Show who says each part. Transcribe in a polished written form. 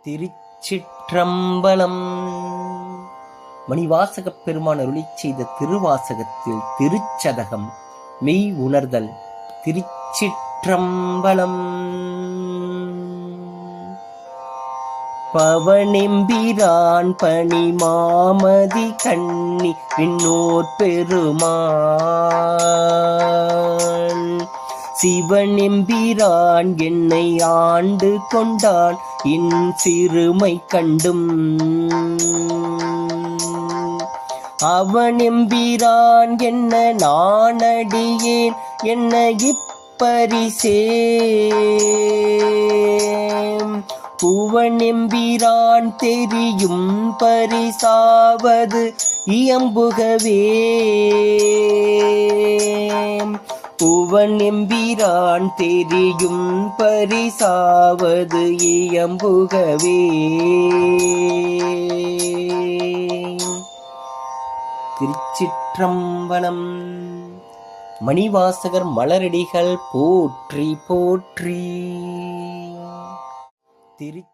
Speaker 1: திருச்சிற்றம்பலம். மணிவாசகப் பெருமான் அருளிச் செய்த திருவாசகத்தில் திருச்சதகம் மெய் உணர்தல். திருச்சிற்றம்பலம். பவனெம்பிரான் பணி மாமதி கண்ணி விண்ணோர் பெருமான் சிவனெம்பிரான் என்னை ஆண்டு கொண்டான் இன் சிறுமை கண்டும் அவனெம்பிரான் என்ன நானடியேன் என்ன இப்பரிசே புவனெம்பிரான் தெரியும் பரிசாவது இயம்புகவே புவனெம்பிரான் தெரியும் பரிசாவது இயம்புகவே. திருச்சிற்றம்பலம். மணிவாசகர் மலரடிகள் போற்றி போற்றி. திரு